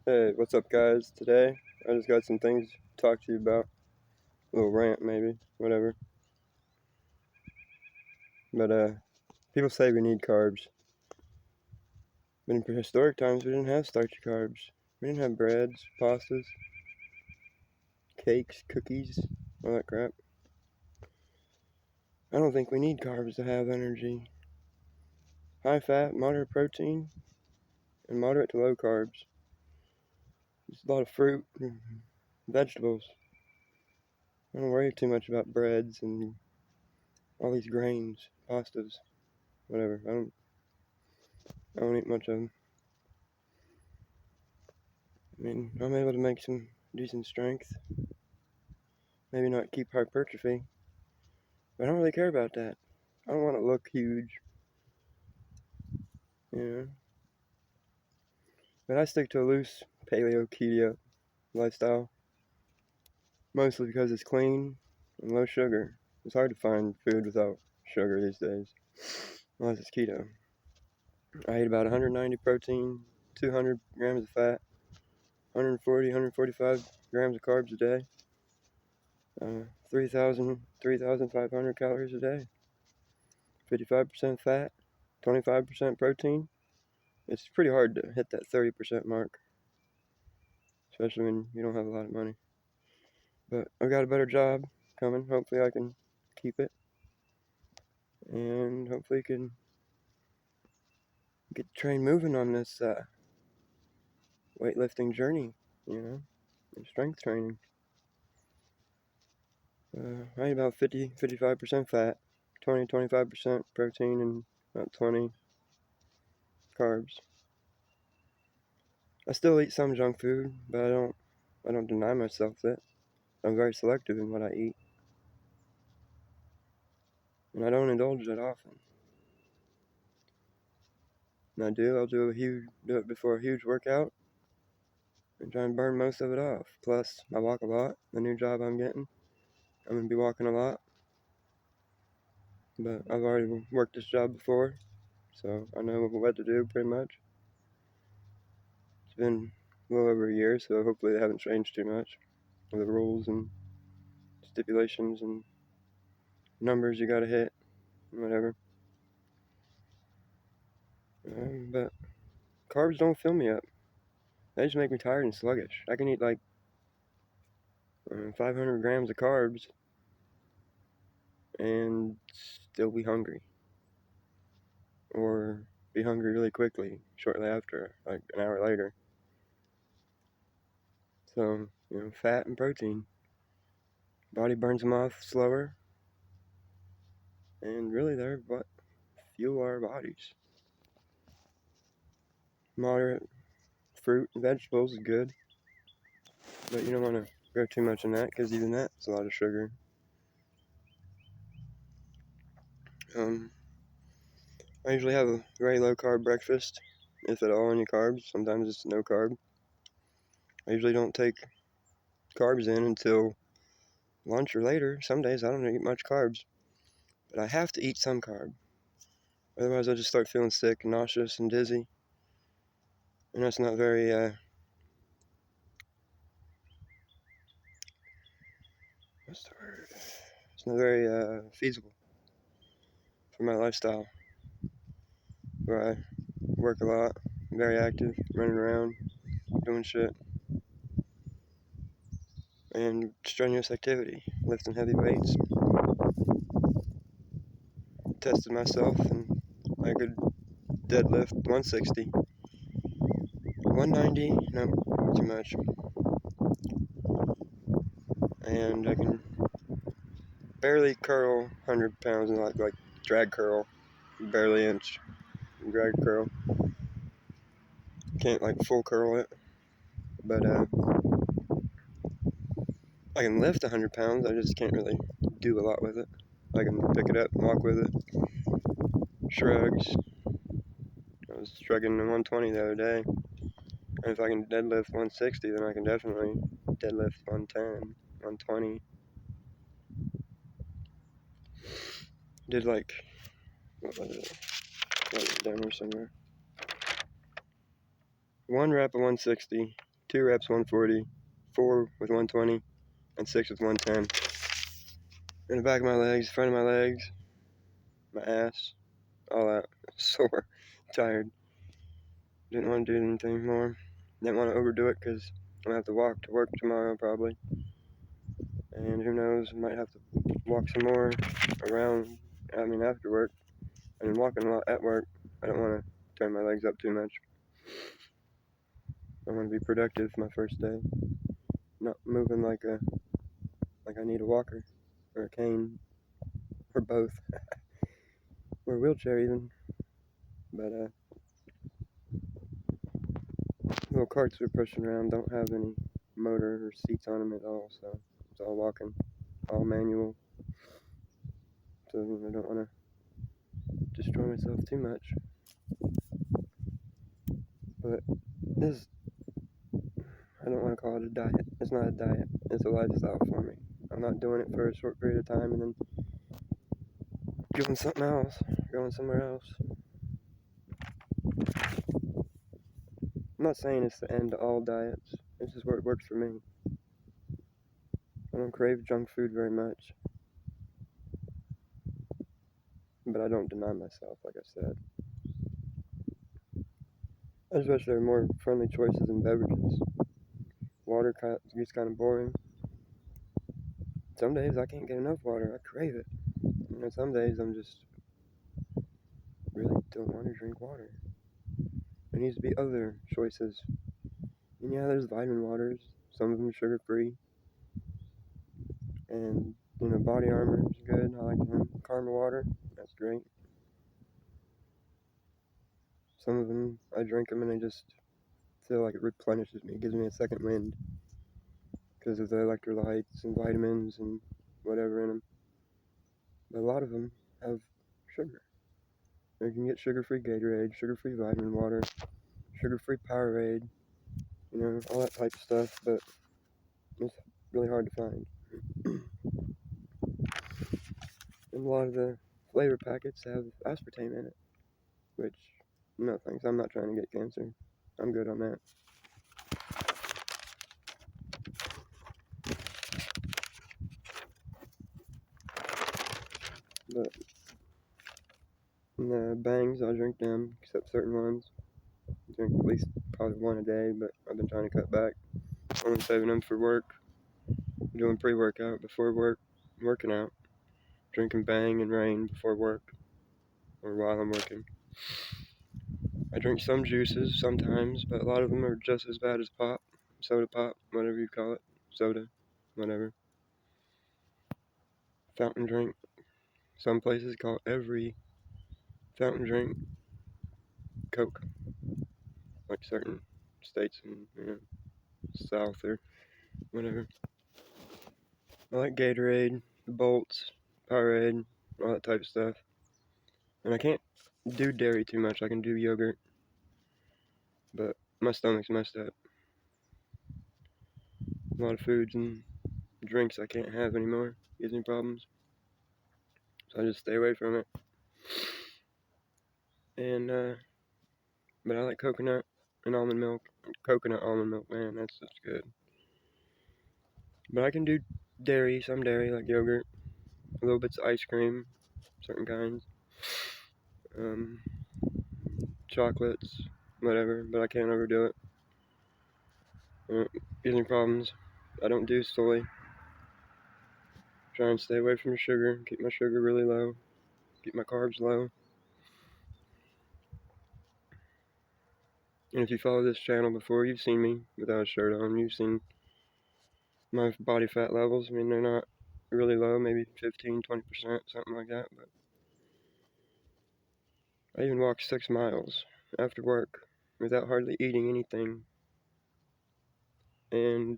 Hey, what's up, guys? Today, I just got some things to talk to you about. A little rant, maybe, whatever. But, people say we need carbs. But in prehistoric times, we didn't have starchy carbs. We didn't have breads, pastas, cakes, cookies, all that crap. I don't think we need carbs to have energy. High fat, moderate protein, and moderate to low carbs. Just a lot of fruit and vegetables. I don't worry too much about breads and all these grains, pastas, whatever. I don't eat much of them. I mean, I'm able to make some decent strength. Maybe not keep hypertrophy. But I don't really care about that. I don't want to look huge, you know. But I stick to a loose paleo-keto lifestyle. Mostly because it's clean and low sugar. It's hard to find food without sugar these days. Unless it's keto. I eat about 190 protein, 200 grams of fat, 140, 145 grams of carbs a day. 3,500 calories a day. 55% fat, 25% protein. It's pretty hard to hit that 30% mark, especially when you don't have a lot of money. But I've got a better job coming. Hopefully I can keep it, and hopefully can get the train moving on this weightlifting journey, and strength training. I eat about 55% fat, 25% protein, and about 20 carbs. I still eat some junk food, but I don't deny myself that. I'm very selective in what I eat, and I don't indulge that often. And I'll do it before a huge workout, and try and burn most of it off. Plus, I walk a lot. The new job I'm getting, I'm gonna be walking a lot. But I've already worked this job before, so I know what to do pretty much. It's been a little over a year, so hopefully they haven't changed too much of the rules and stipulations and numbers you gotta hit, and whatever. But carbs don't fill me up. They just make me tired and sluggish. I can eat like 500 grams of carbs and still be hungry, or be hungry really quickly shortly after, like an hour later. So, fat and protein. Body burns them off slower, and really they're what fuel our bodies. Moderate fruit and vegetables is good, but you don't want to go too much in that, because even that's a lot of sugar. I usually have a very low carb breakfast, if at all any carbs. Sometimes it's no carb. I usually don't take carbs in until lunch or later. Some days I don't eat much carbs, but I have to eat some carb. Otherwise I'll just start feeling sick, nauseous, and dizzy. And that's not very, what's the word? It's not very feasible for my lifestyle, where I work a lot, very active, running around, doing shit, and strenuous activity, lifting heavy weights. Tested myself, and I could deadlift 160. 190, no, too much. And I can barely curl 100 pounds, and like drag curl, barely inch drag curl. Can't like full curl it, but I can lift 100 pounds. I just can't really do a lot with it. I can pick it up and walk with it. Shrugs. I was shrugging the 120 the other day. And if I can deadlift 160, then I can definitely deadlift 110, 120. Did like, what was it? Got it down here somewhere. One rep of 160 2 reps 140, 4 with 120, and 6 with 110. In the back of my legs, front of my legs, my ass, all that. Sore, tired. Didn't want to do anything more. Didn't want to overdo it because I'm going to have to walk to work tomorrow probably. And who knows, I might have to walk some more around, after work. I've been walking a lot at work. I don't want to turn my legs up too much. I want to be productive my first day. Not moving like I need a walker or a cane or both or a wheelchair even. But little carts we're pushing around don't have any motor or seats on them at all, so it's all walking, all manual. So I don't want to destroy myself too much. But this, I don't want to call it a diet. It's not a diet. It's a lifestyle for me. I'm not doing it for a short period of time and then doing something else, going somewhere else. I'm not saying it's the end to all diets. It's just what works for me. I don't crave junk food very much, but I don't deny myself, like I said. I just wish there were more friendly choices in beverages. Water gets kind of boring. Some days I can't get enough water. I crave it. And some days I'm just really don't want to drink water. There needs to be other choices. And yeah, there's vitamin waters. Some of them sugar-free. And, Body Armor is good. I like them. Karma water, that's great. Some of them, I drink them and I just feel like it replenishes me. It gives me a second wind because of the electrolytes and vitamins and whatever in them. But a lot of them have sugar. You can get sugar-free Gatorade, sugar-free vitamin water, sugar-free Powerade, all that type of stuff, but it's really hard to find. And a lot of the flavor packets have aspartame in it, which, no thanks, I'm not trying to get cancer. I'm good on that. But the bangs, I drink them, except certain ones. I drink at least probably one a day, but I've been trying to cut back. Only saving them for work, doing pre-workout before work, working out, drinking Bang and Rain before work, or while I'm working. I drink some juices sometimes, but a lot of them are just as bad as pop, soda pop, whatever you call it, soda, whatever. Fountain drink. Some places call every fountain drink Coke, like certain states in South or whatever. I like Gatorade, the Bolts, Powerade, all that type of stuff. And I can't do dairy too much. I can do yogurt, but my stomach's messed up. A lot of foods and drinks I can't have anymore. Gives me problems. So I just stay away from it. And but I like coconut and almond milk. Coconut almond milk, man, that's good. But I can do dairy, some dairy like yogurt, a little bits of ice cream, certain kinds, chocolates, whatever. But I can't overdo it. Gives me problems. I don't do soy. Try and stay away from the sugar. Keep my sugar really low. Keep my carbs low. And if you follow this channel before, you've seen me without a shirt on. You've seen my body fat levels. I mean, they're not really low, maybe 15, 20%, something like that. But I even walked 6 miles after work without hardly eating anything. And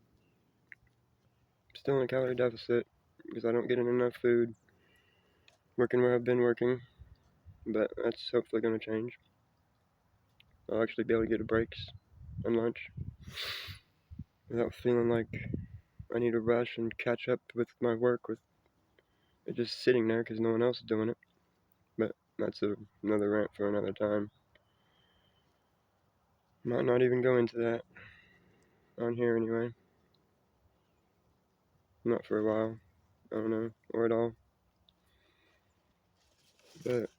still in a calorie deficit because I don't get in enough food working where I've been working. But that's hopefully going to change. I'll actually be able to get a breaks and lunch without feeling like I need to rush and catch up with my work with it just sitting there because no one else is doing it. But that's another rant for another time. Might not even go into that. on here anyway. Not for a while. I don't know, or at all. But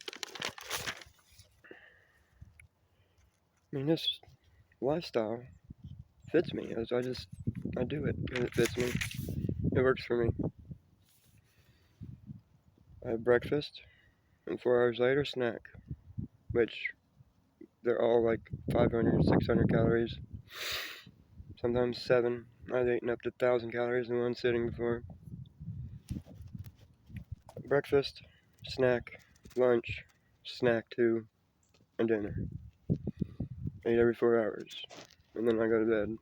I mean, this lifestyle fits me. I do it because it fits me. It works for me. I have breakfast, and 4 hours later, snack, which they're all like 500, 600 calories. Sometimes 7. I've eaten up to 1,000 calories in one sitting before. Breakfast, snack, lunch, snack 2, and dinner. I eat every 4 hours, and then I go to bed.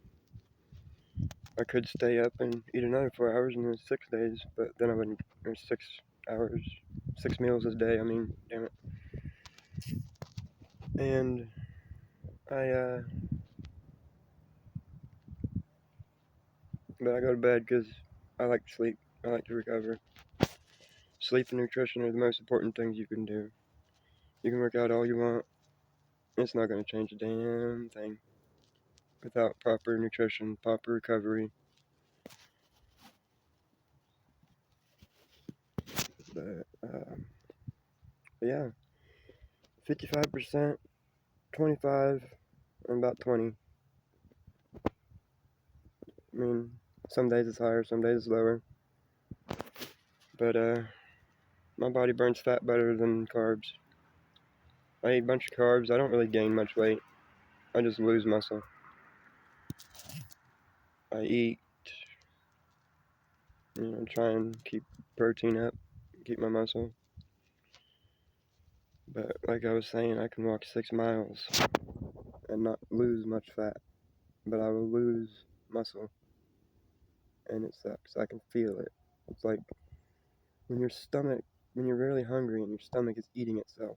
I could stay up and eat another 4 hours and then 6 days, but then I wouldn't. There's 6 hours, 6 meals a day. I mean, damn it. And but I go to bed because I like to sleep. I like to recover. Sleep and nutrition are the most important things you can do. You can work out all you want. It's not going to change a damn thing without proper nutrition, proper recovery. But yeah, 55%, 25, and about 20. I mean, some days it's higher, some days it's lower. But my body burns fat better than carbs. I eat a bunch of carbs. I don't really gain much weight. I just lose muscle. I eat, try and keep protein up, keep my muscle. But like I was saying, I can walk 6 miles and not lose much fat, but I will lose muscle, and it sucks. I can feel it. It's like when you're really hungry and your stomach is eating itself.